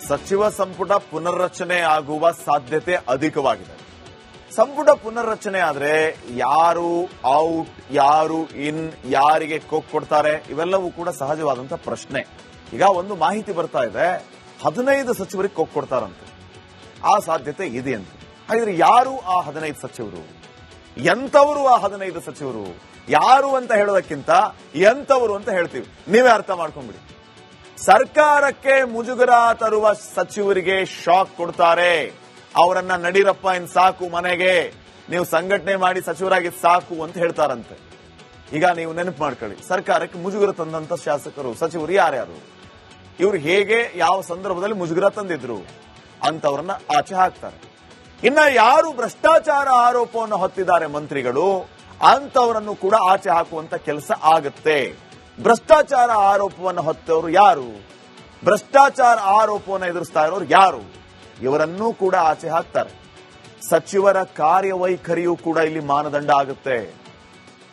ಸಚಿವ ಸಂಪುಟ ಪುನರ್ರಚನೆ ಆಗುವ ಸಾಧ್ಯತೆ ಅಧಿಕವಾಗಿದೆ. ಸಂಪುಟ ಪುನರ್ರಚನೆ ಆದ್ರೆ ಯಾರು ಔಟ್, ಯಾರು ಇನ್, ಯಾರಿಗೆ ಕೊಡ್ತಾರೆ, ಇವೆಲ್ಲವೂ ಕೂಡ ಸಹಜವಾದಂತಹ ಪ್ರಶ್ನೆ. ಈಗ ಒಂದು ಮಾಹಿತಿ ಬರ್ತಾ ಇದೆ, 15 ಸಚಿವರಿಗೆ ಕೊಡ್ತಾರಂತೆ. ಆ ಸಾಧ್ಯತೆ ಇದೆ ಅಂತ. ಹಾಗಿದ್ರೆ ಯಾರು ಆ 15 ಸಚಿವರು? ಎಂತವರು ಆ 15 ಸಚಿವರು? ಯಾರು ಅಂತ ಹೇಳೋದಕ್ಕಿಂತ ಎಂತವರು ಅಂತ ಹೇಳ್ತೀವಿ. ನೀವೇ ಅರ್ಥ ಮಾಡ್ಕೊಂಡ್ಬಿಡಿ. ಸರ್ಕಾರಕ್ಕೆ ಮುಜುಗರ ತರುವ ಸಚಿವರಿಗೆ ಶಾಕ್ ಕೊಡ್ತಾರೆ. ಅವರನ್ನ ನಡೀರಪ್ಪ ಇನ್ ಸಾಕು, ಮನೆಗೆ ನೀವು ಸಂಘಟನೆ ಮಾಡಿ ಸಚಿವರಾಗಿ ಸಾಕು ಅಂತ ಹೇಳ್ತಾರಂತೆ. ಈಗ ನೀವು ನೆನಪು ಮಾಡ್ಕೊಳ್ಳಿ, ಸರ್ಕಾರಕ್ಕೆ ಮುಜುಗರ ತಂದಂತ ಶಾಸಕರು, ಸಚಿವರು ಯಾರ್ಯಾರು, ಇವರು ಹೇಗೆ ಯಾವ ಸಂದರ್ಭದಲ್ಲಿ ಮುಜುಗರ ತಂದಿದ್ರು ಅಂತವರನ್ನ ಆಚೆ ಹಾಕ್ತಾರೆ. ಇನ್ನ ಯಾರು ಭ್ರಷ್ಟಾಚಾರ ಆರೋಪವನ್ನು ಹೊತ್ತಿದ್ದಾರೆ ಮಂತ್ರಿಗಳು, ಅಂತವರನ್ನು ಕೂಡ ಆಚೆ ಹಾಕುವಂತ ಕೆಲಸ ಆಗುತ್ತೆ. ಭ್ರಷ್ಟಾಚಾರ ಆರೋಪವನ್ನು ಹೊತ್ತವರು ಯಾರು, ಭ್ರಷ್ಟಾಚಾರ ಆರೋಪವನ್ನು ಎದುರಿಸ್ತಾ ಇರೋರು ಯಾರು, ಇವರನ್ನೂ ಕೂಡ ಆಚೆ ಹಾಕ್ತಾರೆ. ಸಚಿವರ ಕಾರ್ಯವೈಖರಿಯೂ ಕೂಡ ಇಲ್ಲಿ ಮಾನದಂಡ ಆಗುತ್ತೆ.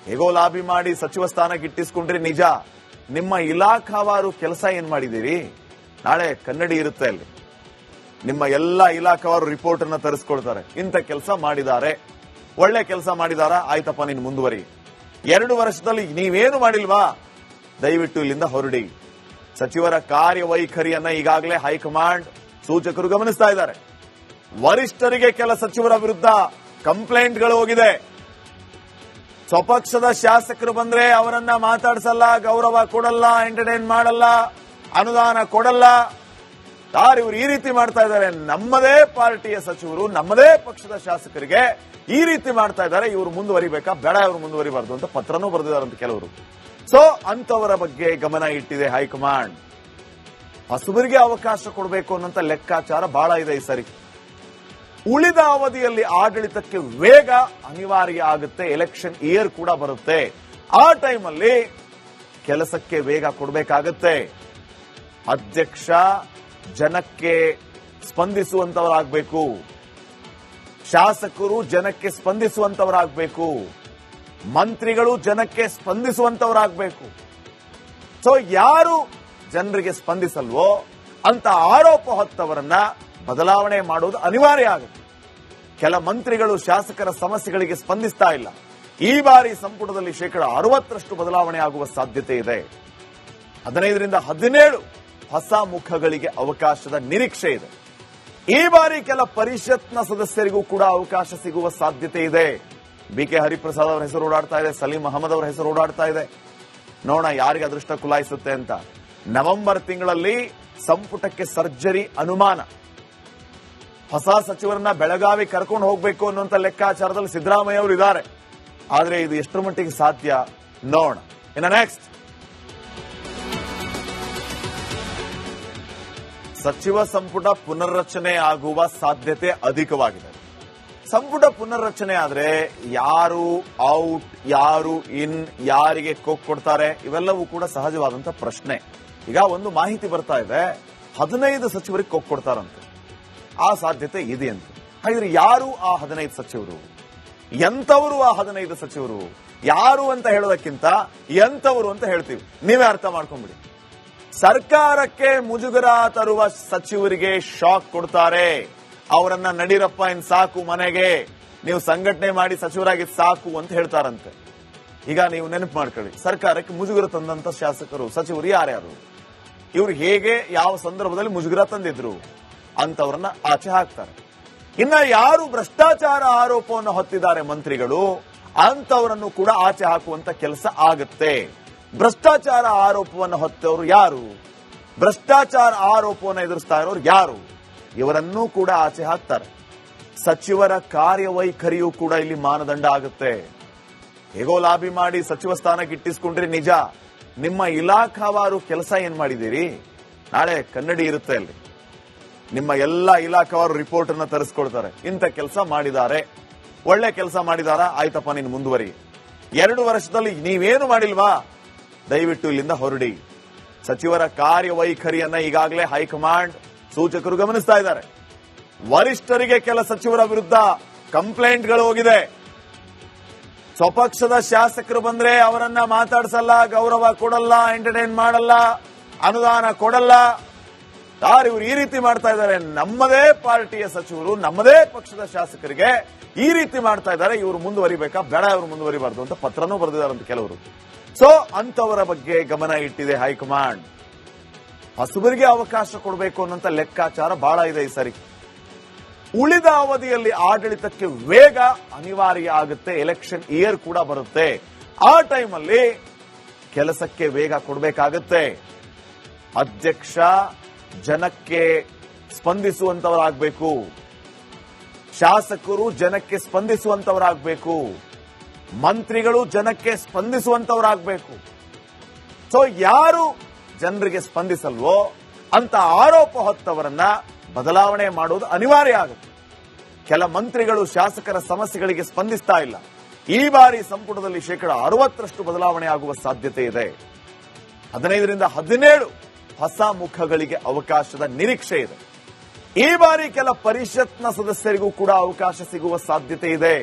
ಹೇಗೋ ಲಾಬಿ ಮಾಡಿ ಸಚಿವ ಸ್ಥಾನಕ್ಕೆ ಇಟ್ಟಿಸ್ಕೊಂಡ್ರಿ ನಿಜ, ನಿಮ್ಮ ಇಲಾಖಾವಾರು ಕೆಲಸ ಏನ್ ಮಾಡಿದಿರಿ? ನಾಳೆ ಕನ್ನಡಿ ಇರುತ್ತೆ ಅಲ್ಲಿ, ನಿಮ್ಮ ಎಲ್ಲ ಇಲಾಖಾವಾರು ರಿಪೋರ್ಟ್ ಅನ್ನ ತರಿಸ್ಕೊಳ್ತಾರೆ. ಇಂಥ ಕೆಲಸ ಮಾಡಿದ್ದಾರೆ, ಒಳ್ಳೆ ಕೆಲಸ ಮಾಡಿದಾರ, ಆಯ್ತಪ್ಪ ನೀನು ಮುಂದುವರಿ. 2 ವರ್ಷದಲ್ಲಿ ನೀವೇನು ಮಾಡಿಲ್ವಾ, ದಯವಿಟ್ಟು ಇಲ್ಲಿಂದ ಹೊರಡಿ. ಸಚಿವರ ಕಾರ್ಯವೈಖರಿಯನ್ನ ಈಗಾಗಲೇ ಹೈಕಮಾಂಡ್ ಸೂಚಕರು ಗಮನಿಸ್ತಾ ಇದ್ದಾರೆ. ವರಿಷ್ಠರಿಗೆ ಕೆಲ ಸಚಿವರ ವಿರುದ್ಧ ಕಂಪ್ಲೇಂಟ್ಗಳು ಹೋಗಿದೆ. ಸ್ವಪಕ್ಷದ ಶಾಸಕರು ಬಂದ್ರೆ ಅವರನ್ನ ಮಾತಾಡಿಸಲ್ಲ, ಗೌರವ ಕೊಡಲ್ಲ, ಎಂಟರ್ಟೈನ್ ಮಾಡಲ್ಲ, ಅನುದಾನ ಕೊಡಲ್ಲ. ಇವರು ಈ ರೀತಿ ಮಾಡ್ತಾ ಇದ್ದಾರೆ. ನಮ್ಮದೇ ಪಾರ್ಟಿಯ ಸಚಿವರು, ನಮ್ಮದೇ ಪಕ್ಷದ ಶಾಸಕರಿಗೆ ಈ ರೀತಿ ಮಾಡ್ತಾ ಇದ್ದಾರೆ. ಇವರು ಮುಂದುವರಿಬೇಕಾ ಬೇಡ, ಇವರು ಮುಂದುವರಿಬಾರ್ದು ಅಂತ ಪತ್ರನೂ ಬರೆದಿದ್ದಾರಂತ ಕೆಲವರು. ಸೊ ಅಂತವರ ಬಗ್ಗೆ ಗಮನ ಇಟ್ಟಿದೆ ಹೈಕಮಾಂಡ್. ಹೊಸಬರಿಗೆ ಅವಕಾಶ ಕೊಡಬೇಕು ಅನ್ನೋಂತ ಲೆಕ್ಕಾಚಾರ ಬಹಳ ಇದೆ ಈ ಸರಿ. ಉಳಿದ ಅವಧಿಯಲ್ಲಿ ಆಡಳಿತಕ್ಕೆ ವೇಗ ಅನಿವಾರ್ಯ ಆಗುತ್ತೆ. ಎಲೆಕ್ಷನ್ ಇಯರ್ ಕೂಡ ಬರುತ್ತೆ. ಆ ಟೈಮಲ್ಲಿ ಕೆಲಸಕ್ಕೆ ವೇಗ ಕೊಡಬೇಕಾಗತ್ತೆ. ಅಧ್ಯಕ್ಷ ಜನಕ್ಕೆ ಸ್ಪಂದಿಸುವಂತವರಾಗಬೇಕು, ಶಾಸಕರು ಜನಕ್ಕೆ ಸ್ಪಂದಿಸುವಂತವರಾಗಬೇಕು, ಮಂತ್ರಿಗಳು ಜನಕ್ಕೆ ಸ್ಪಂದಿಸುವಂತವರಾಗಬೇಕು. ಸೊ ಯಾರು ಜನರಿಗೆ ಸ್ಪಂದಿಸಲ್ವೋ ಅಂತ ಆರೋಪ ಹೊತ್ತವರನ್ನ ಬದಲಾವಣೆ ಮಾಡುವುದು ಅನಿವಾರ್ಯ ಆಗುತ್ತೆ. ಕೆಲ ಮಂತ್ರಿಗಳು ಶಾಸಕರ ಸಮಸ್ಯೆಗಳಿಗೆ ಸ್ಪಂದಿಸ್ತಾ ಇಲ್ಲ. ಈ ಬಾರಿ ಸಂಪುಟದಲ್ಲಿ 60% ಬದಲಾವಣೆ ಆಗುವ ಸಾಧ್ಯತೆ ಇದೆ. 15ರಿಂದ 17 ಹೊಸ ಮುಖಗಳಿಗೆ ಅವಕಾಶದ ನಿರೀಕ್ಷೆ ಇದೆ. ಈ ಬಾರಿ ಕೆಲ ಪರಿಷತ್ನ ಸದಸ್ಯರಿಗೂ ಕೂಡ ಅವಕಾಶ ಸಿಗುವ ಸಾಧ್ಯತೆ ಇದೆ. ಬಿಕೆ ಹರಿಪ್ರಸಾದ್ ಅವರ ಹೆಸರು ಓಡಾಡ್ತಾ ಇದೆ, ಸಲೀಂ ಅಹಮದ್ ಅವರ ಹೆಸರು ಓಡಾಡ್ತಾ ಇದೆ. ನೋಡೋಣ ಯಾರಿಗೆ ಅದೃಷ್ಟ ಕುಲಾಯಿಸುತ್ತೆ ಅಂತ. ನವೆಂಬರ್ ತಿಂಗಳಲ್ಲಿ ಸಂಪುಟಕ್ಕೆ ಸರ್ಜರಿ ಅನುಮಾನ. ಹೊಸ ಸಚಿವರನ್ನ ಬೆಳಗಾವಿ ಕರ್ಕೊಂಡು ಹೋಗಬೇಕು ಅನ್ನುವಂತ ಲೆಕ್ಕಾಚಾರದಲ್ಲಿ ಸಿದ್ದರಾಮಯ್ಯ ಅವರು ಇದ್ದಾರೆ. ಆದ್ರೆ ಇದು ಎಷ್ಟರ ಮಟ್ಟಿಗೆ ಸಾಧ್ಯ ನೋಡೋಣ. ಇನ್ನು ನೆಕ್ಸ್ಟ್, ಸಚಿವ ಸಂಪುಟ ಪುನರ್ರಚನೆ ಆಗುವ ಸಾಧ್ಯತೆ ಅಧಿಕವಾಗಿದೆ. ಸಂಪುಟ ಪುನರ್ರಚನೆ ಆದ್ರೆ ಯಾರು ಔಟ್, ಯಾರು ಇನ್, ಯಾರಿಗೆ ಕೊಡ್ತಾರೆ, ಇವೆಲ್ಲವೂ ಕೂಡ ಸಹಜವಾದಂತಹ ಪ್ರಶ್ನೆ. ಈಗ ಒಂದು ಮಾಹಿತಿ ಬರ್ತಾ ಇದೆ, 15 ಸಚಿವರಿಗೆ ಕೊಡ್ತಾರಂತೆ. ಆ ಸಾಧ್ಯತೆ ಇದೆ ಅಂತ. ಹಾಗಿದ್ರೆ ಯಾರು ಆ 15 ಸಚಿವರು? ಎಂತವರು ಆ 15 ಸಚಿವರು? ಯಾರು ಅಂತ ಹೇಳೋದಕ್ಕಿಂತ ಎಂತವರು ಅಂತ ಹೇಳ್ತೀವಿ. ನೀವೇ ಅರ್ಥ ಮಾಡ್ಕೊಂಡ್ಬಿಡಿ. ಸರ್ಕಾರಕ್ಕೆ ಮುಜುಗರ ತರುವ ಸಚಿವರಿಗೆ ಶಾಕ್ ಕೊಡ್ತಾರೆ. ಅವರನ್ನ ನಡೀರಪ್ಪ ಇನ್ ಸಾಕು, ಮನೆಗೆ ನೀವು ಸಂಘಟನೆ ಮಾಡಿ ಸಚಿವರಾಗಿ ಸಾಕು ಅಂತ ಹೇಳ್ತಾರಂತೆ. ಈಗ ನೀವು ನೆನಪು ಮಾಡ್ಕೊಳ್ಳಿ, ಸರ್ಕಾರಕ್ಕೆ ಮುಜುಗರ ತಂದಂತ ಶಾಸಕರು, ಸಚಿವರು ಯಾರ್ಯಾರು, ಇವರು ಹೇಗೆ ಯಾವ ಸಂದರ್ಭದಲ್ಲಿ ಮುಜುಗರ ತಂದಿದ್ರು ಅಂತವರನ್ನ ಆಚೆ ಹಾಕ್ತಾರೆ. ಇನ್ನ ಯಾರು ಭ್ರಷ್ಟಾಚಾರ ಆರೋಪವನ್ನು ಹೊತ್ತಿದ್ದಾರೆ ಮಂತ್ರಿಗಳು, ಅಂತವರನ್ನು ಕೂಡ ಆಚೆ ಹಾಕುವಂತ ಕೆಲಸ ಆಗುತ್ತೆ. ಭ್ರಷ್ಟಾಚಾರ ಆರೋಪವನ್ನು ಹೊತ್ತವರು ಯಾರು, ಭ್ರಷ್ಟಾಚಾರ ಆರೋಪವನ್ನು ಎದುರಿಸ್ತಾ ಇರೋರು ಯಾರು, ಇವರನ್ನೂ ಕೂಡ ಆಚೆ ಹಾಕ್ತಾರೆ. ಸಚಿವರ ಕಾರ್ಯವೈಖರಿಯೂ ಕೂಡ ಇಲ್ಲಿ ಮಾನದಂಡ ಆಗುತ್ತೆ. ಹೇಗೋ ಲಾಬಿ ಮಾಡಿ ಸಚಿವ ಸ್ಥಾನಕ್ಕೆ ಇಟ್ಟಿಸ್ಕೊಂಡ್ರಿ ನಿಜ, ನಿಮ್ಮ ಇಲಾಖಾವಾರು ಕೆಲಸ ಏನ್ ಮಾಡಿದಿರಿ? ನಾಳೆ ಕನ್ನಡಿ ಇರುತ್ತೆ ಅಲ್ಲಿ, ನಿಮ್ಮ ಎಲ್ಲ ಇಲಾಖಾವಾರು ರಿಪೋರ್ಟ್ ಅನ್ನ ತರಿಸ್ಕೊಳ್ತಾರೆ. ಇಂಥ ಕೆಲಸ ಮಾಡಿದ್ದಾರೆ, ಒಳ್ಳೆ ಕೆಲಸ ಮಾಡಿದಾರ, ಆಯ್ತಪ್ಪ ನೀನು ಮುಂದುವರಿ. 2 ವರ್ಷದಲ್ಲಿ ನೀವೇನು ಮಾಡಿಲ್ವಾ, ದಯವಿಟ್ಟು ಇಲ್ಲಿಂದ ಹೊರಡಿ. ಸಚಿವರ ಕಾರ್ಯವೈಖರಿಯನ್ನ ಈಗಾಗಲೇ ಹೈಕಮಾಂಡ್ ಸೂಚಕರು ಗಮನಿಸ್ತಾ ಇದ್ದಾರೆ. ವರಿಷ್ಠರಿಗೆ ಕೆಲ ಸಚಿವರ ವಿರುದ್ಧ ಕಂಪ್ಲೇಂಟ್ಗಳು ಹೋಗಿದೆ. ಸ್ವಪಕ್ಷದ ಶಾಸಕರು ಬಂದ್ರೆ ಅವರನ್ನ ಮಾತಾಡಿಸಲ್ಲ, ಗೌರವ ಕೊಡಲ್ಲ, ಎಂಟರ್ಟೈನ್ ಮಾಡಲ್ಲ, ಅನುದಾನ ಕೊಡಲ್ಲ. ಇವರು ಈ ರೀತಿ ಮಾಡ್ತಾ ಇದ್ದಾರೆ, ನಮ್ಮದೇ ಪಾರ್ಟಿಯ ಸಚಿವರು, ನಮ್ಮದೇ ಪಕ್ಷದ ಶಾಸಕರಿಗೆ ಈ ರೀತಿ ಮಾಡ್ತಾ ಇದ್ದಾರೆ, ಇವರು ಮುಂದುವರಿಬೇಕಾ ಬೇಡ, ಇವರು ಮುಂದುವರಿಬಾರ್ದು ಅಂತ ಪತ್ರನೂ ಬರೆದಿದ್ದಾರಂತ ಕೆಲವರು. ಸೊ ಅಂತವರ ಬಗ್ಗೆ ಗಮನ ಇಟ್ಟಿದೆ ಹೈಕಮಾಂಡ್. ಹೊಸಬರಿಗೆ ಅವಕಾಶ ಕೊಡಬೇಕು ಅನ್ನೋಂಥ ಲೆಕ್ಕಾಚಾರ ಬಹಳ ಇದೆ ಈ ಸರಿ. ಉಳಿದ ಅವಧಿಯಲ್ಲಿ ಆಡಳಿತಕ್ಕೆ ವೇಗ ಅನಿವಾರ್ಯ ಆಗುತ್ತೆ, ಎಲೆಕ್ಷನ್ ಇಯರ್ ಕೂಡ ಬರುತ್ತೆ. ಆ ಟೈಮಲ್ಲಿ ಕೆಲಸಕ್ಕೆ ವೇಗ ಕೊಡಬೇಕಾಗತ್ತೆ. ಅಧ್ಯಕ್ಷ ಜನಕ್ಕೆ ಸ್ಪಂದಿಸುವಂತವರಾಗಬೇಕು, ಶಾಸಕರು ಜನಕ್ಕೆ ಸ್ಪಂದಿಸುವಂತವರಾಗಬೇಕು, ಮಂತ್ರಿಗಳು ಜನಕ್ಕೆ ಸ್ಪಂದಿಸುವಂತವರಾಗಬೇಕು. ಸೊ ಯಾರು ಜನರಿಗೆ ಸ್ಪಂದಿಸಲ್ವೋ ಅಂತ ಆರೋಪ ಹೊತ್ತವರನ್ನ ಬದಲಾವಣೆ ಮಾಡುವುದು ಅನಿವಾರ್ಯ ಆಗುತ್ತೆ. ಕೆಲ ಮಂತ್ರಿಗಳು ಶಾಸಕರ ಸಮಸ್ಯೆಗಳಿಗೆ ಸ್ಪಂದಿಸ್ತಾ ಇಲ್ಲ. ಈ ಬಾರಿ ಸಂಪುಟದಲ್ಲಿ 60% ಬದಲಾವಣೆ ಆಗುವ ಸಾಧ್ಯತೆ ಇದೆ. 15ರಿಂದ 17 ಹೊಸ ಮುಖಗಳಿಗೆ ಅವಕಾಶದ ನಿರೀಕ್ಷೆ ಇದೆ. ಈ ಬಾರಿ ಕೆಲ ಪರಿಷತ್ನ ಸದಸ್ಯರಿಗೂ ಕೂಡ ಅವಕಾಶ ಸಿಗುವ ಸಾಧ್ಯತೆ ಇದೆ.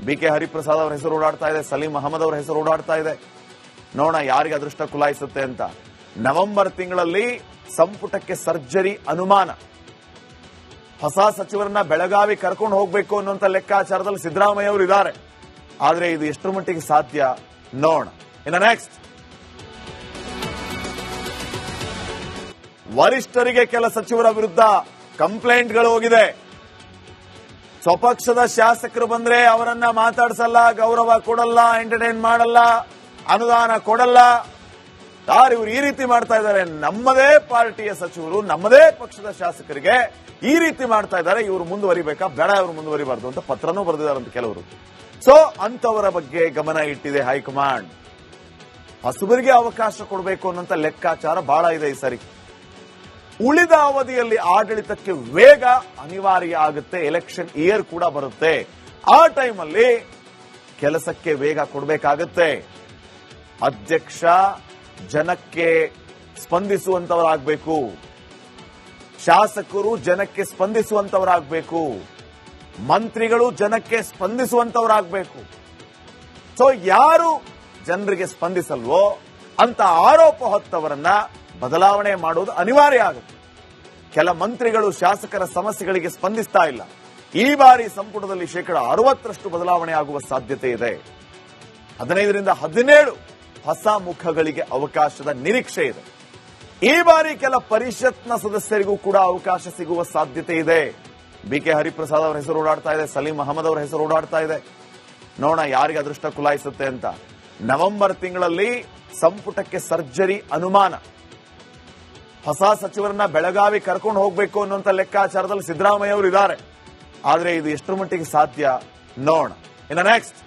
ಬಿಕೆ ಹರಿಪ್ರಸಾದ್ ಅವರ ಹೆಸರು ಓಡಾಡ್ತಾ ಇದೆ, ಸಲೀಂ ಅಹಮದ್ ಅವರ ಹೆಸರು ಓಡಾಡ್ತಾ ಇದೆ. ನೋಡೋಣ ಯಾರಿಗೆ ಅದೃಷ್ಟ ಕುಲಾಯಿಸುತ್ತೆ ಅಂತ. ನವೆಂಬರ್ ತಿಂಗಳಲ್ಲಿ ಸಂಪುಟಕ್ಕೆ ಸರ್ಜರಿ ಅನುಮಾನ. ಹೊಸ ಸಚಿವರನ್ನ ಬೆಳಗಾವಿ ಕರ್ಕೊಂಡು ಹೋಗಬೇಕು ಅನ್ನುವಂಥ ಲೆಕ್ಕಾಚಾರದಲ್ಲಿ ಸಿದ್ದರಾಮಯ್ಯ ಅವರು ಇದ್ದಾರೆ. ಆದ್ರೆ ಇದು ಎಷ್ಟರ ಮಟ್ಟಿಗೆ ಸಾಧ್ಯ ನೋಡೋಣ. ಇನ್ನು ನೆಕ್ಸ್ಟ್, ವರಿಷ್ಠರಿಗೆ ಕೆಲ ಸಚಿವರ ವಿರುದ್ಧ ಕಂಪ್ಲೇಂಟ್ಗಳು ಹೋಗಿದೆ. ಸ್ವಪಕ್ಷದ ಶಾಸಕರು ಬಂದ್ರೆ ಅವರನ್ನ ಮಾತಾಡಿಸಲ್ಲ, ಗೌರವ ಕೊಡಲ್ಲ, ಎಂಟರ್ಟೈನ್ ಮಾಡಲ್ಲ, ಅನುದಾನ ಕೊಡಲ್ಲ. ಇವರು ಈ ರೀತಿ ಮಾಡ್ತಾ ಇದ್ದಾರೆ, ನಮ್ಮದೇ ಪಾರ್ಟಿಯ ಸಚಿವರು, ನಮ್ಮದೇ ಪಕ್ಷದ ಶಾಸಕರಿಗೆ ಈ ರೀತಿ ಮಾಡ್ತಾ ಇದ್ದಾರೆ, ಇವರು ಮುಂದುವರಿಬೇಕಾ ಬೇಡ, ಇವರು ಮುಂದುವರಿಬಾರ್ದು ಅಂತ ಪತ್ರನೂ ಬರೆದಿದ್ದಾರಂತ ಕೆಲವರು. ಸೊ ಅಂತವರ ಬಗ್ಗೆ ಗಮನ ಇಟ್ಟಿದೆ ಹೈಕಮಾಂಡ್. ಹೊಸಬರಿಗೆ ಅವಕಾಶ ಕೊಡಬೇಕು ಅನ್ನೋಂಥ ಲೆಕ್ಕಾಚಾರ ಬಹಳ ಇದೆ ಈ ಸರಿ. ಉಳಿದ ಅವಧಿಯಲ್ಲಿ ಆಡಳಿತಕ್ಕೆ ವೇಗ ಅನಿವಾರ್ಯ ಆಗುತ್ತೆ, ಎಲೆಕ್ಷನ್ ಇಯರ್ ಕೂಡ ಬರುತ್ತೆ. ಆ ಟೈಮಲ್ಲಿ ಕೆಲಸಕ್ಕೆ ವೇಗ ಕೊಡಬೇಕಾಗತ್ತೆ. ಅಧ್ಯಕ್ಷ ಜನಕ್ಕೆ ಸ್ಪಂದಿಸುವಂತವರಾಗಬೇಕು, ಶಾಸಕರು ಜನಕ್ಕೆ ಸ್ಪಂದಿಸುವಂತವರಾಗಬೇಕು, ಮಂತ್ರಿಗಳು ಜನಕ್ಕೆ ಸ್ಪಂದಿಸುವಂತವರಾಗಬೇಕು. ಸೊ ಯಾರು ಜನರಿಗೆ ಸ್ಪಂದಿಸಲ್ವೋ ಅಂತ ಆರೋಪ ಹೊತ್ತವರನ್ನ ಬದಲಾವಣೆ ಮಾಡುವುದು ಅನಿವಾರ್ಯ ಆಗುತ್ತೆ. ಕೆಲ ಮಂತ್ರಿಗಳು ಶಾಸಕರ ಸಮಸ್ಯೆಗಳಿಗೆ ಸ್ಪಂದಿಸ್ತಾ ಇಲ್ಲ. ಈ ಬಾರಿ ಸಂಪುಟದಲ್ಲಿ 60% ಬದಲಾವಣೆ ಆಗುವ ಸಾಧ್ಯತೆ ಇದೆ. 15ರಿಂದ 17 ಹೊಸ ಮುಖಗಳಿಗೆ ಅವಕಾಶದ ನಿರೀಕ್ಷೆ ಇದೆ. ಈ ಬಾರಿ ಕೆಲ ಪರಿಷತ್ನ ಸದಸ್ಯರಿಗೂ ಕೂಡ ಅವಕಾಶ ಸಿಗುವ ಸಾಧ್ಯತೆ ಇದೆ. ಬಿಕೆ ಹರಿಪ್ರಸಾದ್ ಅವರ ಹೆಸರು ಓಡಾಡ್ತಾ ಇದೆ, ಸಲೀಂ ಅಹಮದ್ ಅವರ ಹೆಸರು ಓಡಾಡ್ತಾ ಇದೆ. ನೋಡೋಣ ಯಾರಿಗೆ ಅದೃಷ್ಟ ಕುಲಾಯಿಸುತ್ತೆ ಅಂತ. ನವೆಂಬರ್ ತಿಂಗಳಲ್ಲಿ ಸಂಪುಟಕ್ಕೆ ಸರ್ಜರಿ ಅನುಮಾನ. ಹೊಸ ಸಚಿವರನ್ನ ಬೆಳಗಾವಿ ಕರ್ಕೊಂಡು ಹೋಗಬೇಕು ಅನ್ನುವಂಥ ಲೆಕ್ಕಾಚಾರದಲ್ಲಿ ಸಿದ್ದರಾಮಯ್ಯ ಅವರು ಇದ್ದಾರೆ. ಆದ್ರೆ ಇದು ಎಷ್ಟರ ಮಟ್ಟಿಗೆ ಸಾಧ್ಯ ನೋಡೋಣ. ಇನ್ನು ನೆಕ್ಸ್ಟ್,